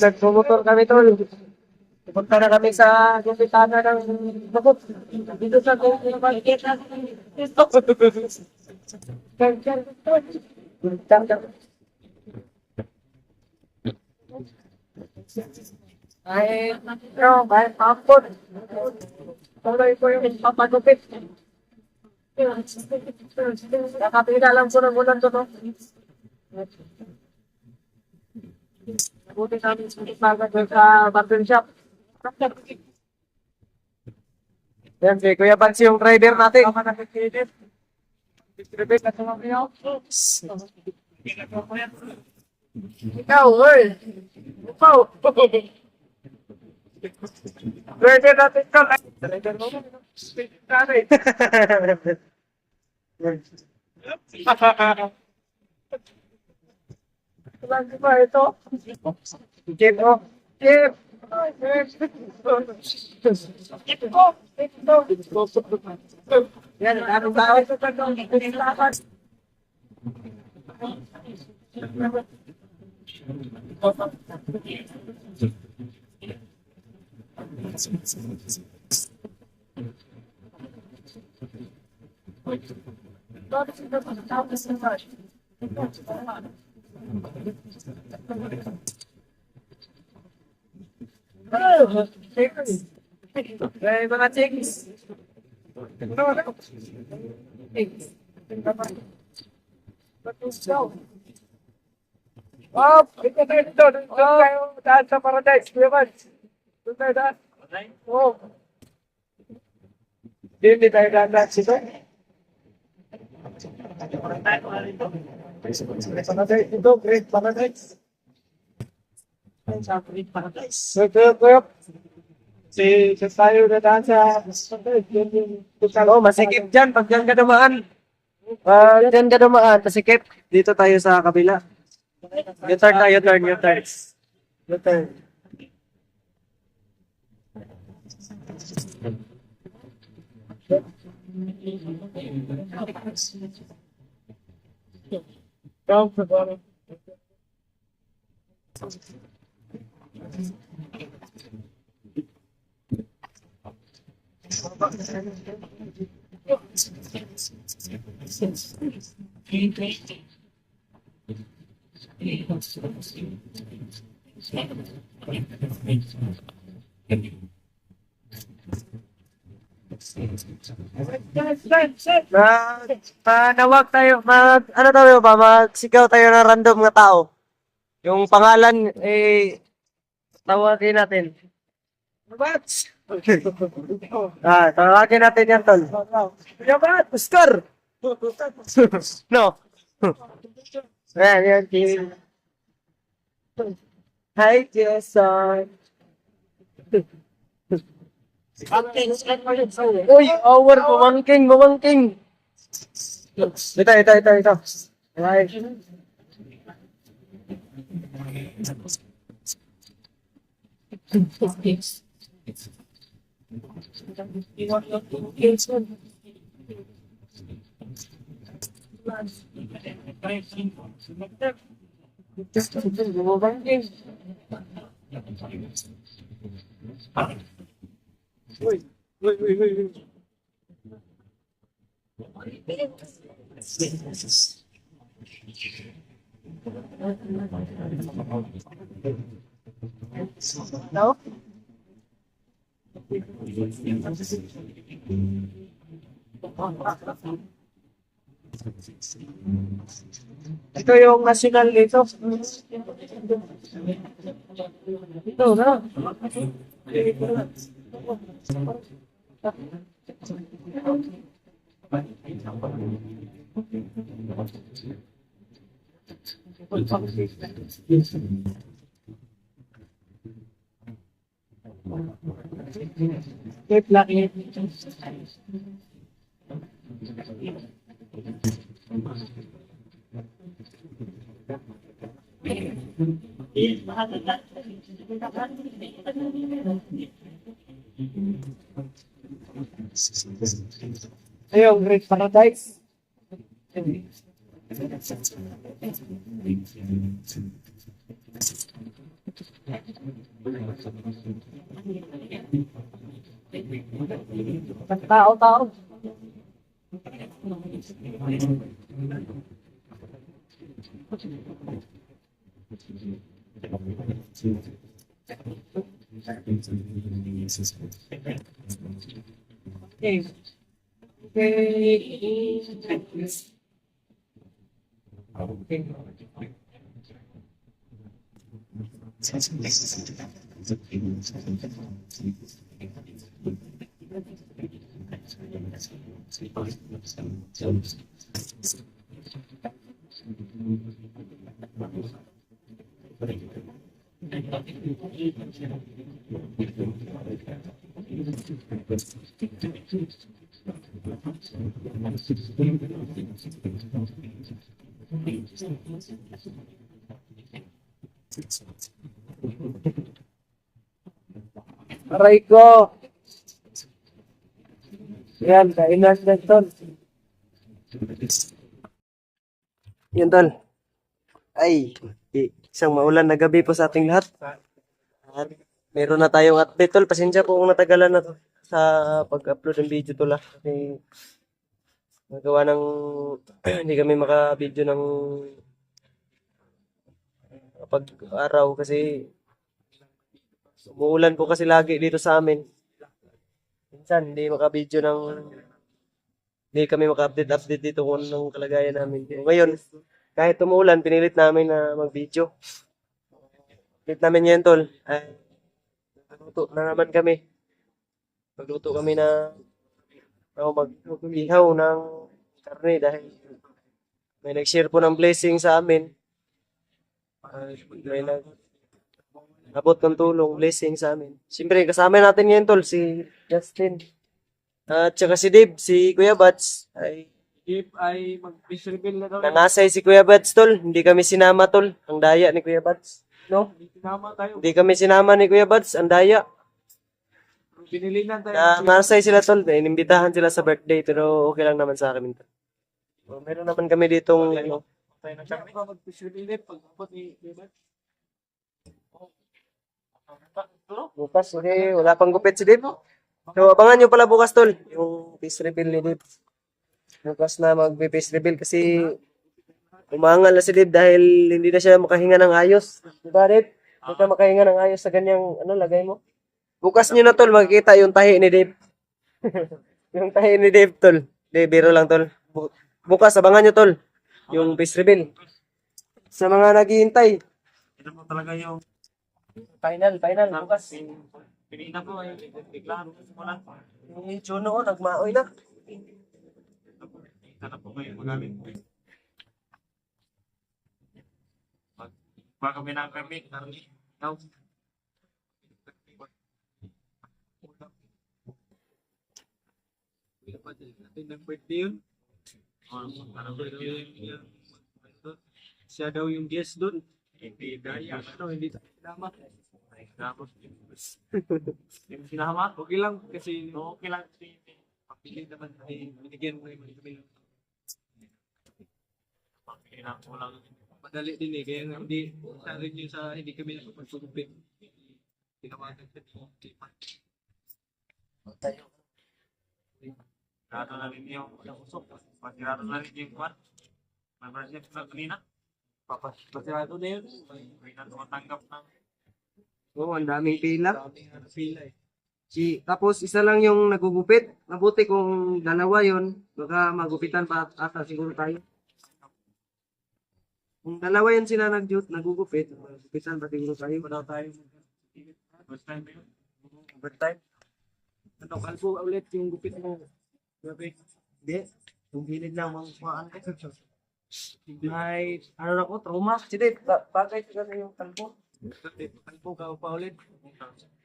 Nagmumotor kami tol. Pupunta na kami sa Gupitana ng Bukot. Dito sa Gupit na. Ay, no, kahit hapon. Tuloy ko yung papagupit. Nakapila lang ko ng ulan to, no? Buti namin sa barber shop. Yan, si Kuya Bansi yung rider natin. Ako nakikidit. Distribute at sumabiyaw. Ikaw, oy. Ikaw. Rider natin ka. Rider mo. Lagi ba ito? Jeep, oh. Jeep. Yan, anong tao ito sa lakas? Hey, mga chicks. Oh, ito na ito. Doon tayo daan sa Paradise. Doon tayo daan. Oh. Hindi tayo daan sito. Paradise. Ito, Great Paradise. Sa Great Paradise. Si tayo na daan sa oh, masikip dyan. Pag dyan ka dumaan. Dyan ka dumaan, masikip. Dito tayo sa kabila. U-turn tayo, U-turn. U-turn. Nawag tayo, ano tayo ba, magsigaw tayo ng random na tao. Yung pangalan, tawagin natin. Bats! Tawagin natin yan, tol. Bats! Oscar! No. Yan, team. Hi, Jason. Uy, our bumangking. Ito. Right. Uy. No? Ito yung national dito. Ito na. Keep lucky. Ayun, Great Paradise. Tao-tao. Okay. Aray ko. Yan, kainan din, tol. Yan, tol. Ay, isang maulan na gabi po sa ating lahat. At meron na tayong update, tol. Pasensya po kung natagalan na to sa pag-upload ng video, tol. Kasi nagawa ng hindi kami maka-video ng pag-araw kasi umuulan po kasi lagi dito sa amin. Minsan, hindi kami maka-update dito kung anong kalagayan namin. Ngayon, kahit umuulan, pinilit namin na mag-video. Pinilit namin yan, tol. Ay, magluto na naman kami. Magluto kami na mag-ihaw ng karne dahil may nag-share po ng blessing sa amin. May abot ng tulong, blessing sa amin. Siyempre, kasama natin ngayon, tol, si Justin. At saka si Dave, si Kuya Bats. If ay mag-fish reveal na daw. Nanasay si Kuya Bats, tol. Hindi kami sinama, tol. Ang daya ni Kuya Bats. No? Sinama tayo. Hindi kami sinama ni Kuya Bats. Ang daya. Pinilinan tayo. Nanasay sila, tol. Inimbitahan sila sa birthday, pero okay lang naman sa akin. So, meron naman kami ditong, Tayo na kami. Mag-fish reveal pag-abot ni Bebet. bukas. Okay, wala pang gupit si Dave. So, abangan nyo pala bukas, tol. Yung face reveal ni Dave. Bukas na mag-face reveal kasi umangal na si Dave dahil hindi na siya makahinga ng ayos. Diba, Dave? Hindi ka makahinga ng ayos sa ganyang, lagay mo. Bukas nyo na, tol, makikita yung tahi ni Dave. Yung tahi ni Dave, tol. Dave, biro lang, tol. Bukas, abangan nyo, tol. Yung face reveal. Sa mga naghihintay. Ito mo talaga yung Final, bukas. pinina ko ay biglaan mo lang. Yung Juno, nagmaoy na. Hanap po kayo magamit. Baka may nakamit. Ikaw. Ng birthday yun. Siya daw yung guest doon. Hindi daya. Hindi tama. Hindi sinama. Okay lang kasi okay lang. Pagpili naman ay binigyan mo naman kami. Pagpili na ko lang. Madali din eh. Kaya nga hindi sa rin yun sa hindi kami nakapagtugupin. Tinawagan siya. Sigurado na rin yung usok. Sigurado na rin yung kwan. May version na kanina. Sigurado na yun. May na tumatanggap ng Oo, ang daming pila. daming pila eh. Tapos isa lang yung nagugupit. Mabuti kung dalawa yon, baka magupitan pa ata siguro tayo. Kung dalawa yan sila nagugupit, magupitan pa siguro tayo. Wala tayo. First time ba yun? Overtime. Ano, kalbo ulit yung gupit mo. Grabe. Hindi. Yung gilid lang mga ay, ano na ko, trauma. Sige, bagay siguro yung kalbo. Kalbo ka pa ulit.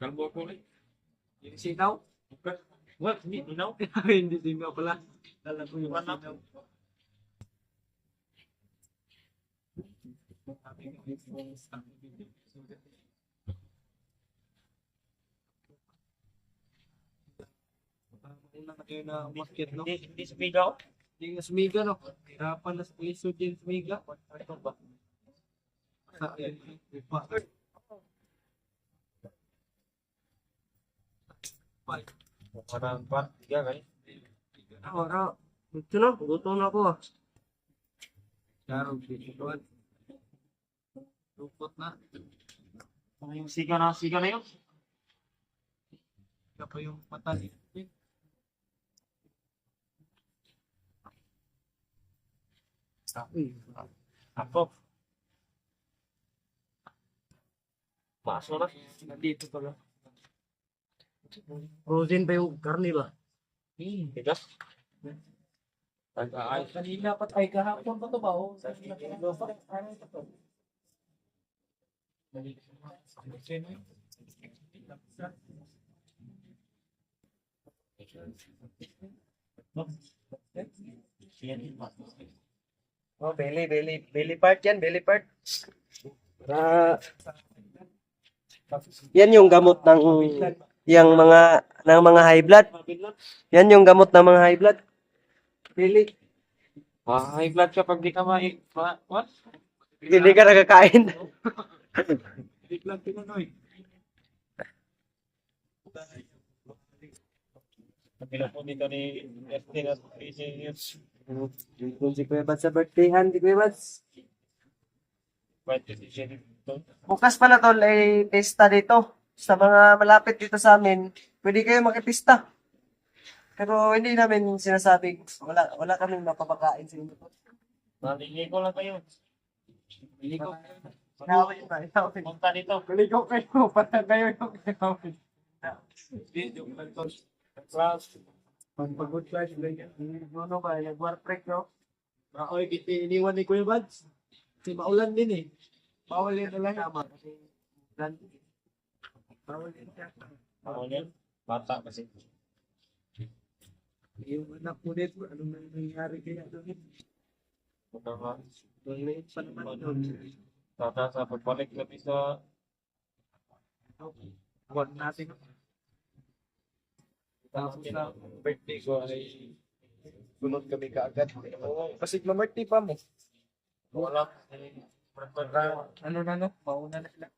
Kalbo ko ulit. Yung sinaw. What? Hindi sinaw? Hindi sinaw pala. Dala ko yung sinaw. Una na kayo na umakyat, no? Hindi sumigaw. Hindi nga sumiga, no? Hirapan na sa puliso din sumiga. Ito ba? Sa Parang pan, tiga kayo. Wala. Ito na, gutom na ako ah. Darong sikuan. Lupot na. Ano yung siga na yun? Siga pa yung mata niya. Ako. Paso na. Nandito pala. Frozen pa yung karne ba? Tigas. Ay, Kanina pa ay kahapon pa to ba? Oh, Oh, belly part yan, belly part. Ah, yan yung gamot ng mga high blood. Yan yung gamot ng mga high blood. Belly. high blood ka pag di ka what? Hindi ka nakakain. High blood ka na, Noy. Pinapon dito ni Esting at Easy Kung si Kuya Bats sa birthdayhan, si Kuya Bats. Bukas pala tol, ay pista dito. Sa mga malapit dito sa amin, pwede kayo makipista. Pero hindi namin sinasabing, wala kaming mapapakain sa inyo. Naliligo lang kayo. Naliligo. Inawin ba? Inawin. Punta dito. Naligaw kayo para kayo yung kinawin. Yung class. Pag-good class, ganyan. Ano ba? Nag-war break, no? Oy, iniwan ni Kuya Bads. Kasi maulan din eh. Bawal yan na lang. Tama. Kasi, Bawal yan siya. Bawal yan. Bata kasi. Yung anak mo dito, anong nangyari kaya doon? Punta Maliit pa naman doon. Tata sa pagbalik kami sa Huwag natin. tapos na birthday ko ay sunod kami kaagad. Kasi ma-birthday pa mo. Wala. Ano na no? Mauna na sila.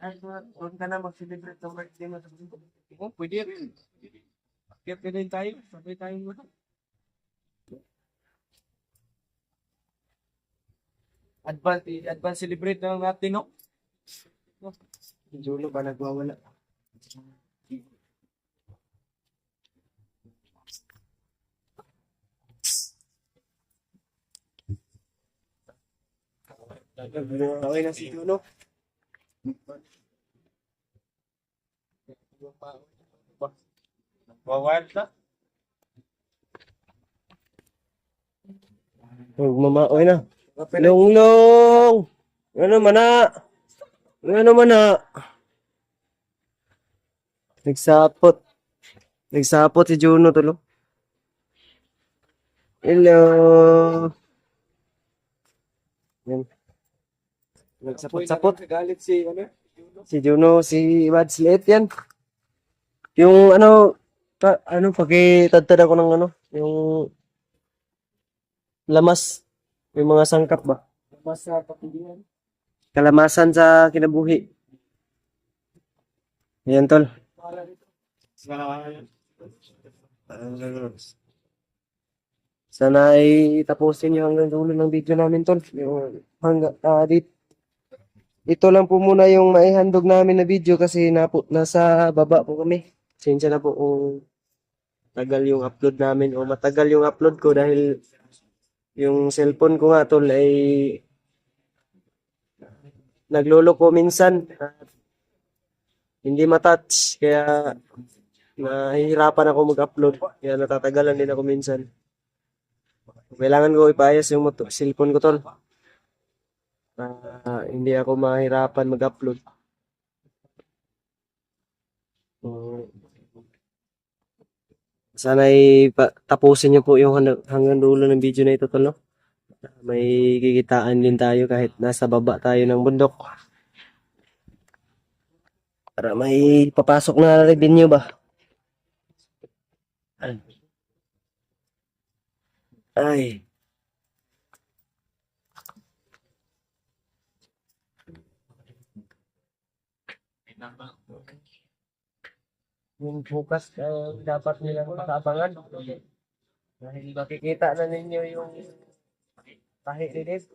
ay, doon ka na mag-celebrate ng birthday mo. Oh, pwede rin. Kaya rin tayo. Sabay tayo mo. Advance celebrate na natin, no? Julo ba nagwawala? Okay na si Juno. Wawal ka? Magmamaoy na. Lunglong! Ano man na? Ano man na? Nagsapot. Nagsapot si Juno tulo. Hello. Yan. Nagsapot-sapot. Galit si, ano? Si Juno, si Wads Liit yan. Yung ano, pakitadtad ako ng ano, yung lamas. Yung mga sangkap ba? Mas sa kapilihan. Kalamasan sa kinabuhi. Ayan, tol. Sana ay tapusin nyo hanggang dulo ng video namin, tol. Yung ito lang po muna yung maihandog namin na video kasi nasa baba po kami. Pasensya na po kung tagal yung upload namin o matagal yung upload ko dahil yung cellphone ko nga, tol, ay nagloloko minsan. Hindi matouch, kaya nahihirapan ako mag-upload. Kaya natatagalan din ako minsan. Kailangan ko ipaayos yung cellphone ko, tol. Hindi ako mahirapan mag-upload. Sana tapusin niyo po yung hanggang dulo ng video na ito, tol, no? May kikitaan din tayo kahit nasa baba tayo ng bundok. Para may papasok na revenue ba? Ay. yung bukas dapat nilang makabangan. Dahil makikita na ninyo yung tahi ni Dave.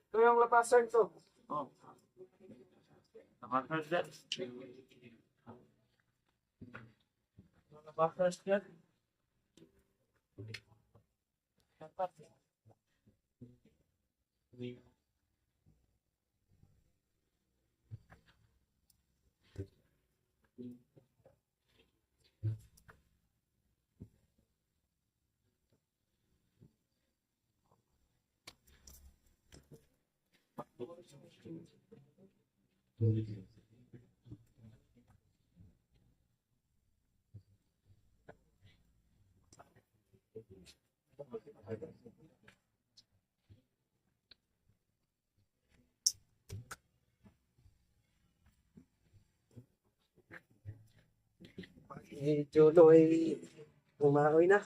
Ito yung lapasan to. Oh. Nakakars dyan. Lapasan yan. Dapat. Jolo ay umaoy na.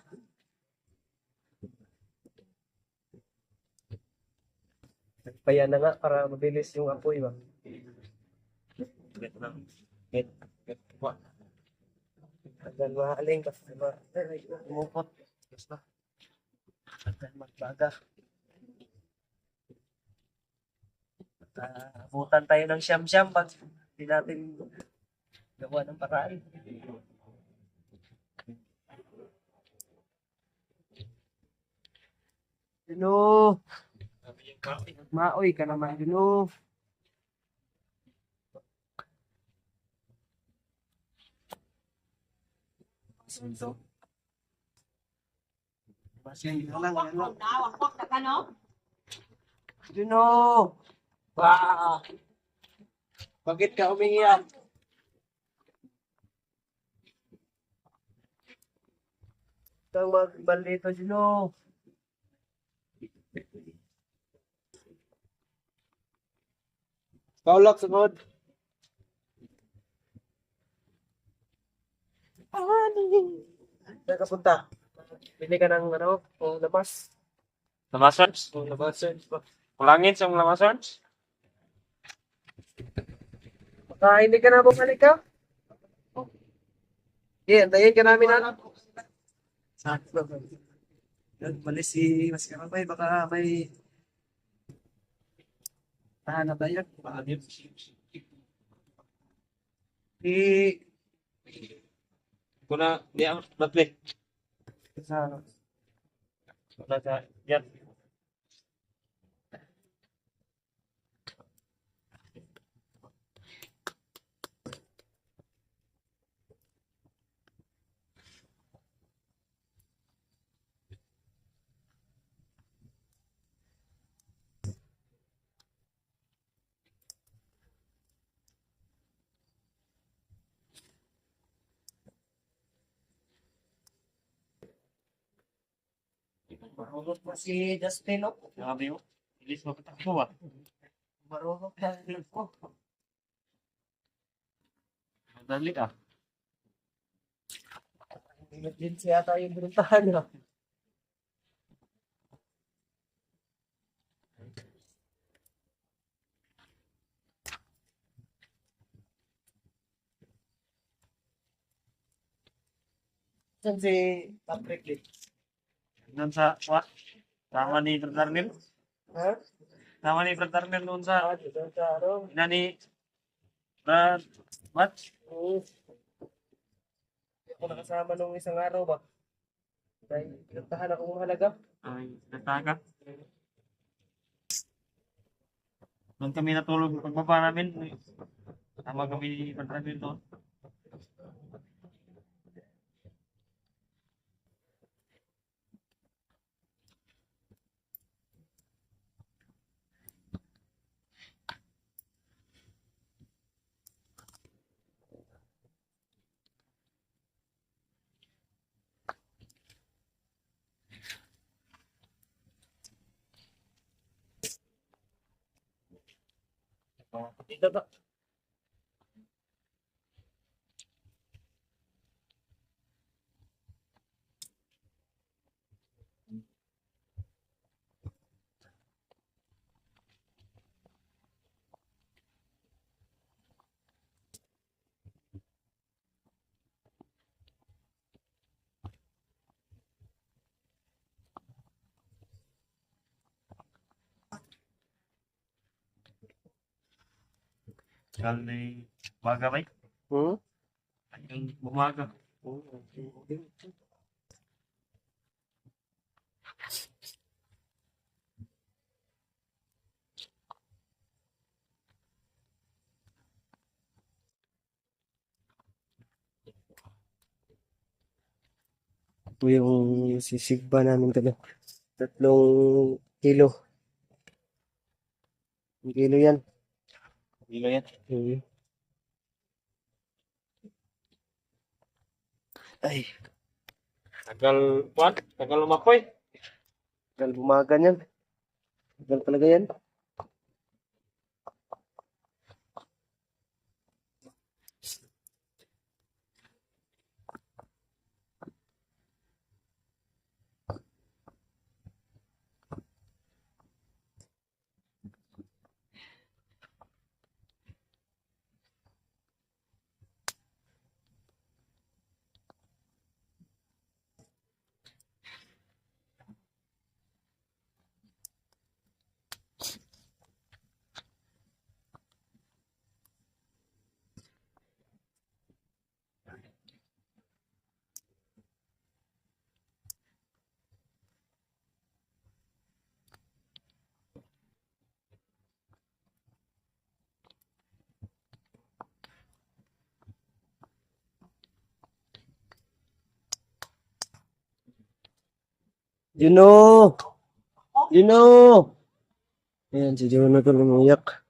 Nagpaya na nga para mabilis yung apoy ba. Get lang. Get. What? Tagal mahaling kasi umukot. Basta. Tagal magbaga. Abutan tayo ng siyam-siyam pag hindi natin gawa ng paraan. Juno! Maoy ka naman, Juno. Sunso. Basin na lang, yan lang. Juno! Bah! Bakit ka umiiyak? Kang magbaldito, Juno. Kaulak sa kod. Saan ka punta? Bili ka ng ano, o labas. Lamasons? O labas, sir. Kulangin sa mga lamasons? Baka hindi ka na bumalik ka? Yeah, antayin ka namin na. Saan ba? Balik si Mas Karabay, baka may tahan na tayo. Kuna, di ang batle. Sa Kuna sa, yan. marunot pa si Justin, no? Sabi mo, ilis mo patakbo ba? Marunot na po. Madali ah. Emergency yata yung binuntahan, no? Saan si Patrick, eh? Doon sa, what? Tama ni Brad Darnell? Ha? Tama ni Brad Darnell doon sa, Dito sa ano? ina ni Brad, what? Ako nakasama nung isang araw ba? Dahil pinuntahan akong mahalaga. Ay, nagtaka. Doon kami natulog pagbaba namin. Tama kami ni Brad Darnell doon. Dito ba? Tagal na baga ba? Hmm? Ang bumaga. Ito yung sisigba namin talaga. 3 kilo. 1 kilo yan. Hindi lang yan. Hmm. Ay, Tagal, Juan? Tagal lumakoy. tagal bumagan yan. Tagal talaga yan. Juno! Juno! Ayan, si Juno tuloy umiyak.